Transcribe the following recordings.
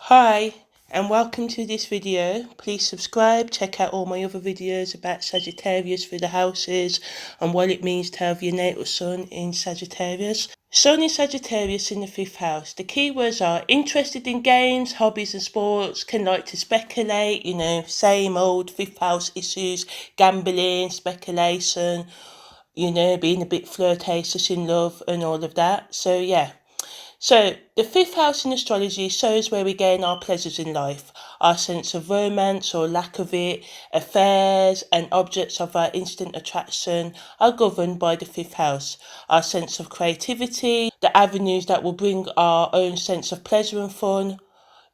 Hi and welcome to this video. Please subscribe, check out all my other videos about Sagittarius for the houses and what it means to have your natal sun in Sagittarius. Sun in Sagittarius in the 5th house. The keywords are interested in games, hobbies and sports, can like to speculate, same old 5th house issues, gambling, speculation, being a bit flirtatious in love and all of that. So yeah. So, the 5th house in astrology shows where we gain our pleasures in life, our sense of romance or lack of it, affairs and objects of our instant attraction are governed by the 5th house. Our sense of creativity, the avenues that will bring our own sense of pleasure and fun,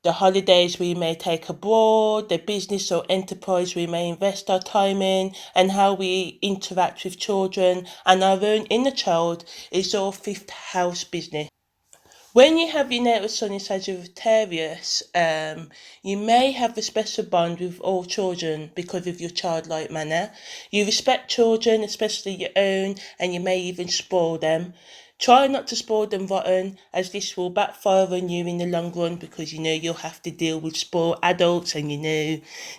the holidays we may take abroad, the business or enterprise we may invest our time in, and how we interact with children and our own inner child is all 5th house business. When you have your natal sun in Sagittarius, you may have a special bond with all children because of your childlike manner. You respect children, especially your own, and you may even spoil them. Try not to spoil them rotten, as this will backfire on you in the long run because you'll have to deal with spoiled adults, and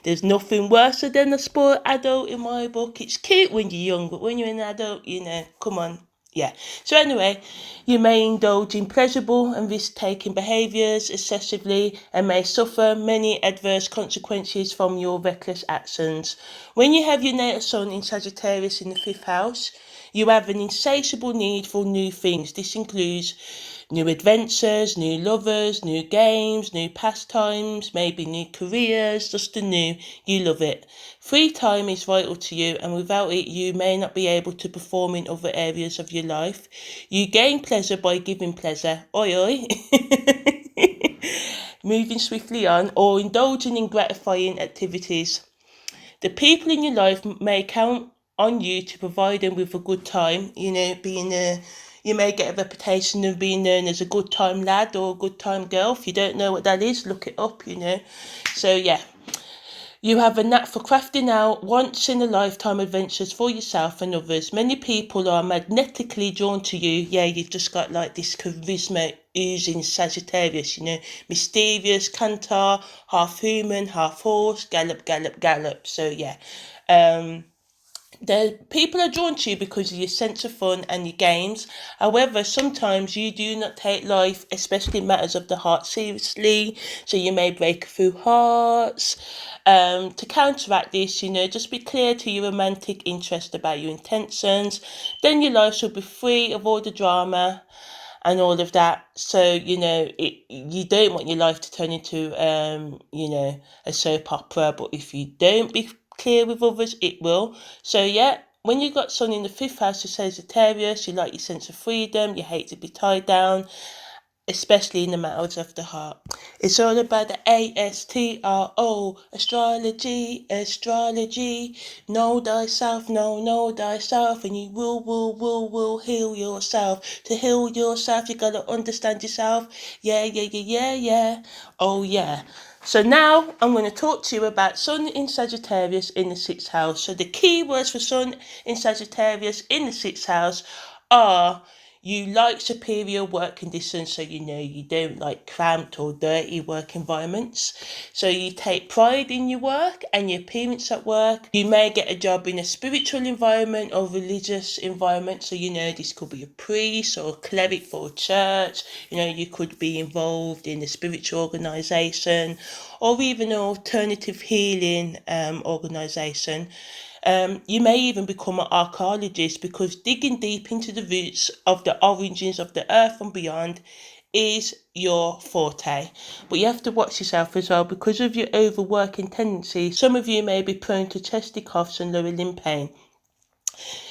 there's nothing worse than a spoiled adult in my book. It's cute when you're young, but when you're an adult, come on. Yeah. So anyway, you may indulge in pleasurable and risk-taking behaviours excessively and may suffer many adverse consequences from your reckless actions. When you have your natal sun in Sagittarius in the 5th house, you have an insatiable need for new things. This includes new adventures, new lovers, new games, new pastimes, maybe new careers, just the new. You love it. Free time is vital to you, and without it, you may not be able to perform in other areas of your life. You gain pleasure by giving pleasure. Oi, oi. Moving swiftly on, or indulging in gratifying activities. The people in your life may count on you to provide them with a good time. You may get a reputation of being known as a good time lad or a good time girl. If you don't know what that is, look it up. So yeah. You have a knack for crafting out once in a lifetime adventures for yourself and others. Many people are magnetically drawn to you. Yeah, you've just got like this charisma oozing Sagittarius, mysterious, cantar, half human, half horse, gallop, gallop, gallop. So yeah. The people are drawn to you because of your sense of fun and your games. However, sometimes you do not take life, especially matters of the heart, seriously. So you may break a few hearts. To counteract this, just be clear to your romantic interest about your intentions. Then your life should be free of all the drama and all of that. So you don't want your life to turn into a soap opera. But if you don't be clear with others, it will. So yeah, when you got sun in the 5th house of Sagittarius, you like your sense of freedom, you hate to be tied down, especially in the matters of the heart. It's all about the ASTRO, astrology, astrology. Know thyself, know thyself, and you will heal yourself. To heal yourself, you gotta understand yourself. Yeah, yeah, yeah, yeah, yeah. Oh, yeah. So now I'm going to talk to you about Sun in Sagittarius in the 6th house. So the key words for Sun in Sagittarius in the 6th house are: you like superior work conditions, so you don't like cramped or dirty work environments. So you take pride in your work and your appearance at work. You may get a job in a spiritual environment or religious environment. So this could be a priest or a cleric for a church. You could be involved in a spiritual organisation or even an alternative healing organisation. You may even become an archaeologist because digging deep into the roots of the origins of the earth and beyond is your forte. But you have to watch yourself as well because of your overworking tendency. Some of you may be prone to chesty coughs and lower limb pain.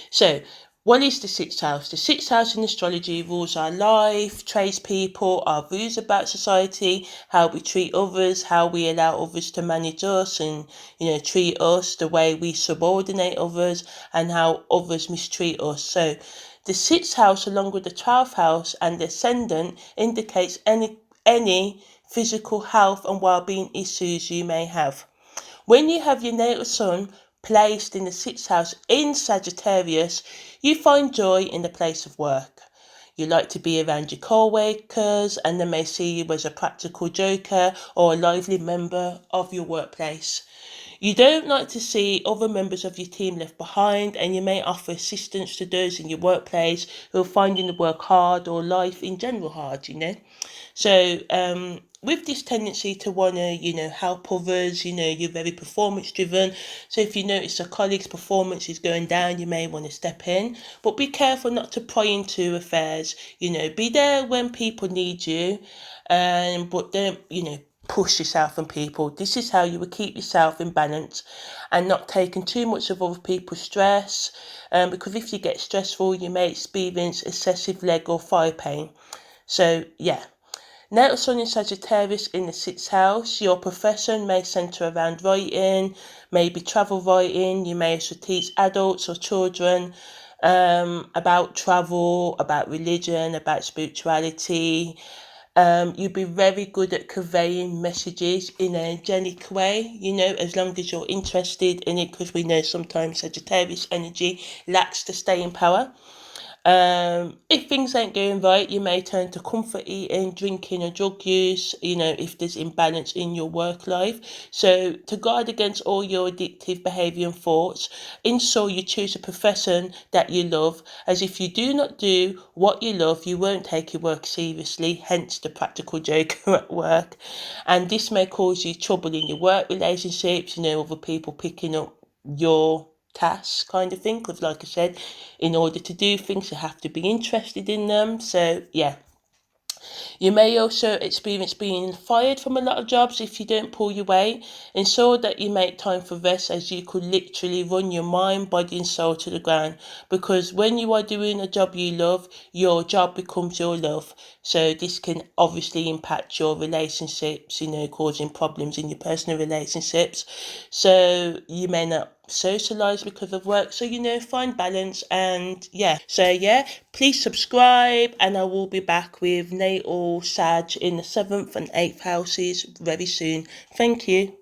So, what is the 6th house? The 6th house in astrology rules our life, tradespeople, our views about society, how we treat others, how we allow others to manage us and, treat us, the way we subordinate others and how others mistreat us. So, the 6th house, along with the 12th house and the ascendant, indicates any physical health and well-being issues you may have. When you have your natal sun placed in the 6th house in Sagittarius, you find joy in the place of work. You like to be around your co-workers, and they may see you as a practical joker or a lively member of your workplace. You don't like to see other members of your team left behind, and you may offer assistance to those in your workplace who are finding the work hard or life in general hard. So, with this tendency to want to, help others, you're very performance driven. So if you notice a colleague's performance is going down, you may want to step in. But be careful not to pry into affairs. Be there when people need you, but don't, push yourself on people. This is how you will keep yourself in balance and not taking too much of other people's stress. Because if you get stressful, you may experience excessive leg or thigh pain. So, yeah. Natal Sun in Sagittarius in the 6th house. Your profession may centre around writing, maybe travel writing. You may also teach adults or children about travel, about religion, about spirituality. You'd be very good at conveying messages in an angelic way, as long as you're interested in it, because we know sometimes Sagittarius energy lacks the staying power. If things ain't going right, you may turn to comfort eating, drinking, or drug use, if there's imbalance in your work life. So, to guard against all your addictive behaviour and thoughts, ensure you choose a profession that you love, as if you do not do what you love, you won't take your work seriously, hence the practical joker at work. And this may cause you trouble in your work relationships, other people picking up your tasks kind of thing, because like I said, in order to do things you have to be interested in them. So yeah, you may also experience being fired from a lot of jobs if you don't pull your weight. Ensure that you make time for rest, as you could literally run your mind, body and soul to the ground, because when you are doing a job you love, your job becomes your love. So this can obviously impact your relationships, causing problems in your personal relationships. So you may not socialize because of work. So, find balance, and yeah. So yeah, please subscribe, and I will be back with natal Sag in the 7th and 8th houses very soon. Thank you.